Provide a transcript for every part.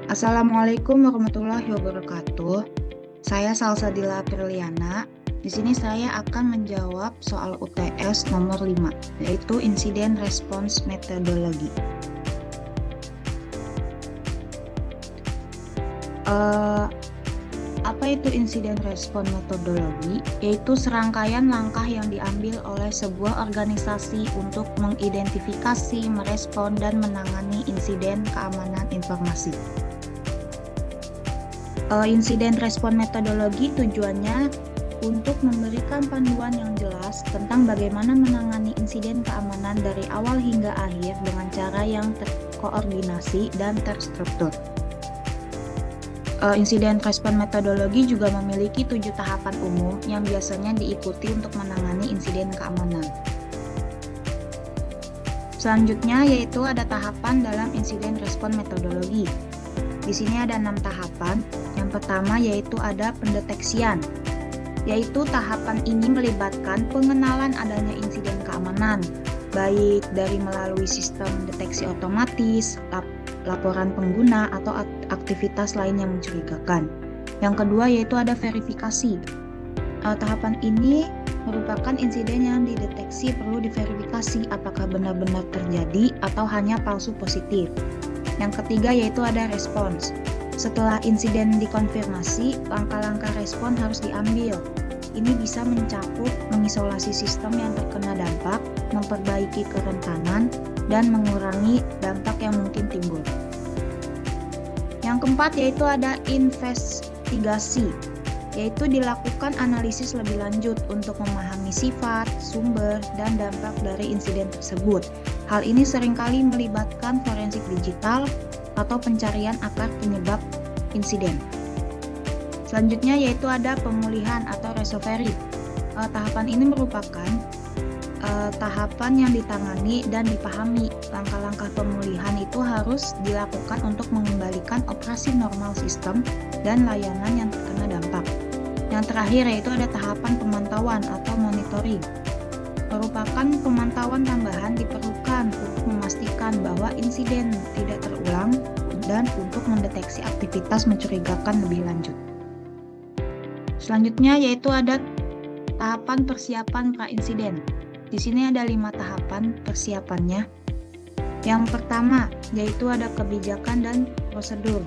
Assalamualaikum warahmatullahi wabarakatuh. Saya Salsabila Pirliana. Di sini saya akan menjawab soal UTS nomor 5, yaitu Incident Response Methodology. Apa itu Incident Response Methodology? Yaitu serangkaian langkah yang diambil oleh sebuah organisasi untuk mengidentifikasi, merespon, dan menangani insiden keamanan informasi. Incident Response Methodology tujuannya untuk memberikan panduan yang jelas tentang bagaimana menangani insiden keamanan dari awal hingga akhir dengan cara yang terkoordinasi dan terstruktur. Incident Response Methodology juga memiliki 7 tahapan umum yang biasanya diikuti untuk menangani insiden keamanan. Selanjutnya yaitu ada tahapan dalam Incident Response Methodology. Di sini ada 6 tahapan. Yang pertama yaitu ada pendeteksian, yaitu tahapan ini melibatkan pengenalan adanya insiden keamanan, baik dari melalui sistem deteksi otomatis, laporan pengguna, atau aktivitas lain yang mencurigakan. Yang kedua yaitu ada verifikasi. Tahapan ini merupakan insiden yang dideteksi perlu diverifikasi apakah benar-benar terjadi atau hanya palsu positif. Yang ketiga yaitu ada respons. Setelah insiden dikonfirmasi, langkah-langkah respon harus diambil. Ini bisa mencakup mengisolasi sistem yang terkena dampak, memperbaiki kerentanan, dan mengurangi dampak yang mungkin timbul. Yang keempat yaitu ada investigasi, yaitu dilakukan analisis lebih lanjut untuk memahami sifat, sumber, dan dampak dari insiden tersebut. Hal ini seringkali melibatkan forensik digital atau pencarian akar penyebab insiden. Selanjutnya yaitu ada pemulihan atau recovery. Tahapan ini merupakan tahapan yang ditangani dan dipahami. Langkah-langkah pemulihan itu harus dilakukan untuk mengembalikan operasi normal sistem dan layanan yang terkena dampak. Yang terakhir yaitu ada tahapan pemantauan atau monitoring. Merupakan pemantauan tambahan diperlukan untuk memastikan bahwa insiden tidak terulang dan untuk mendeteksi aktivitas mencurigakan lebih lanjut. Selanjutnya yaitu ada tahapan persiapan pra-insiden. Di sini ada 5 tahapan persiapannya. Yang pertama yaitu ada kebijakan dan prosedur.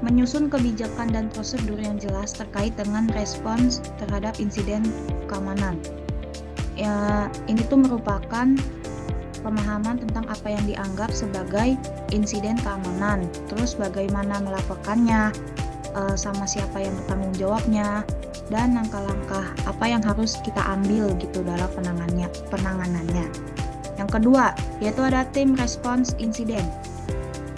Menyusun kebijakan dan prosedur yang jelas terkait dengan respons terhadap insiden keamanan. Ya, ini tuh merupakan pemahaman tentang apa yang dianggap sebagai insiden keamanan, terus bagaimana melaporkannya, sama siapa yang bertanggung jawabnya, dan langkah-langkah apa yang harus kita ambil gitu dalam penanganannya. Yang kedua, yaitu ada tim response insiden.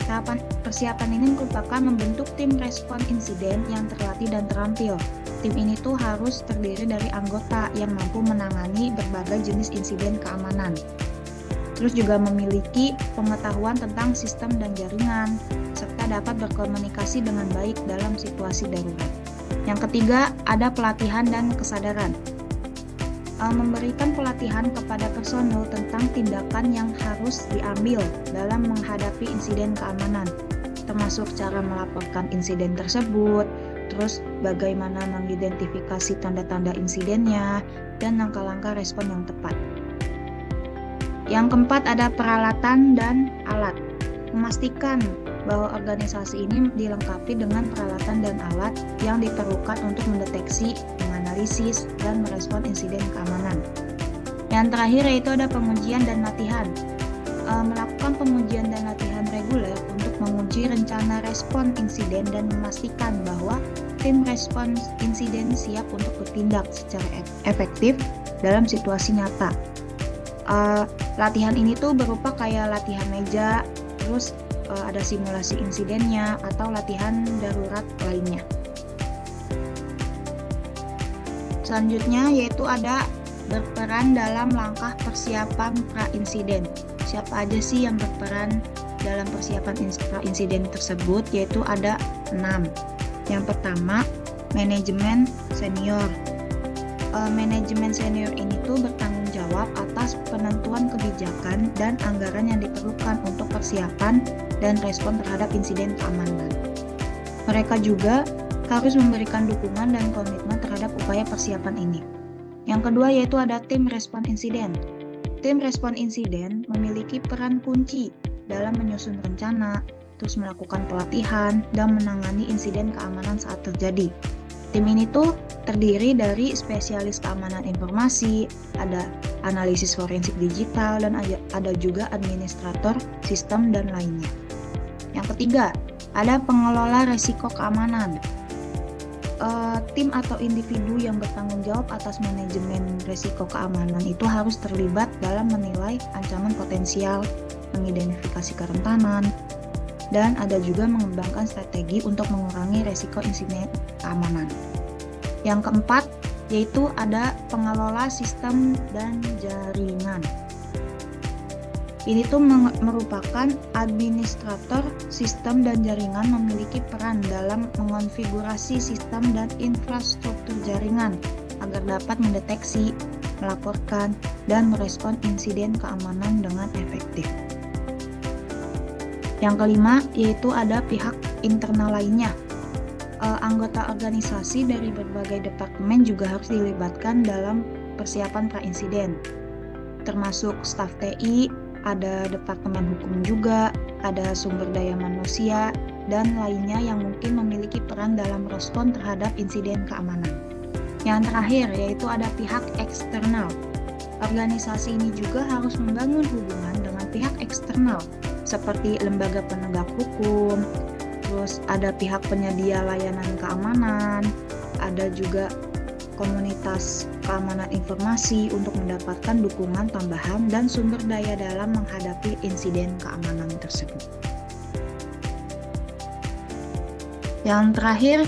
Tahapan persiapan ini merupakan membentuk tim respon insiden yang terlatih dan terampil. Tim ini tuh harus terdiri dari anggota yang mampu menangani berbagai jenis insiden keamanan. Terus juga memiliki pengetahuan tentang sistem dan jaringan, serta dapat berkomunikasi dengan baik dalam situasi darurat. Yang ketiga, ada pelatihan dan kesadaran. Memberikan pelatihan kepada personel tentang tindakan yang harus diambil dalam menghadapi insiden keamanan, termasuk cara melaporkan insiden tersebut, terus bagaimana mengidentifikasi tanda-tanda insidennya, dan langkah-langkah respon yang tepat. Yang keempat ada peralatan dan alat. Memastikan bahwa organisasi ini dilengkapi dengan peralatan dan alat yang diperlukan untuk mendeteksi, menganalisis, dan merespon insiden keamanan. Yang terakhir yaitu ada pengujian dan latihan. Melakukan pengujian dan latihan reguler untuk menguji rencana respon insiden dan memastikan bahwa tim respons insiden siap untuk bertindak secara efektif dalam situasi nyata. Latihan ini tuh berupa kayak latihan meja, terus ada simulasi insidennya atau latihan darurat lainnya. Selanjutnya yaitu ada berperan dalam langkah persiapan pra-insiden. Siapa aja sih yang berperan dalam persiapan pra-insiden tersebut? Yaitu ada 6. Yang pertama, manajemen senior. Manajemen senior ini tuh bertanggung jawab jawab atas penentuan kebijakan dan anggaran yang diperlukan untuk persiapan dan respon terhadap insiden keamanan. Mereka juga harus memberikan dukungan dan komitmen terhadap upaya persiapan ini. Yang kedua yaitu ada tim respon insiden. Tim respon insiden memiliki peran kunci dalam menyusun rencana, terus melakukan pelatihan, dan menangani insiden keamanan saat terjadi. Tim ini tuh terdiri dari spesialis keamanan informasi, ada analisis forensik digital, dan ada juga administrator sistem dan lainnya. Yang ketiga, ada pengelola risiko keamanan. Tim atau individu yang bertanggung jawab atas manajemen risiko keamanan itu harus terlibat dalam menilai ancaman potensial, mengidentifikasi kerentanan, dan ada juga mengembangkan strategi untuk mengurangi risiko insiden keamanan. Yang keempat, yaitu ada pengelola sistem dan jaringan. Ini tuh merupakan administrator sistem dan jaringan memiliki peran dalam mengonfigurasi sistem dan infrastruktur jaringan agar dapat mendeteksi, melaporkan, dan merespon insiden keamanan dengan efektif. Yang kelima, yaitu ada pihak internal lainnya. Anggota organisasi dari berbagai departemen juga harus dilibatkan dalam persiapan pra-insiden, termasuk staf TI, ada departemen hukum juga, ada sumber daya manusia, dan lainnya yang mungkin memiliki peran dalam respon terhadap insiden keamanan. Yang terakhir, yaitu ada pihak eksternal. Organisasi ini juga harus membangun hubungan dengan pihak eksternal, seperti lembaga penegak hukum, terus ada pihak penyedia layanan keamanan, ada juga komunitas keamanan informasi untuk mendapatkan dukungan tambahan dan sumber daya dalam menghadapi insiden keamanan tersebut. Yang terakhir,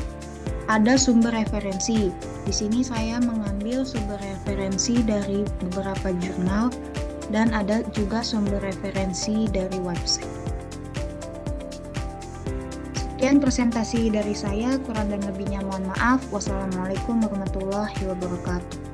ada sumber referensi. Di sini saya mengambil sumber referensi dari beberapa jurnal dan ada juga sumber referensi dari website. Sekian presentasi dari saya, kurang dan lebihnya mohon maaf. Wassalamualaikum warahmatullahi wabarakatuh.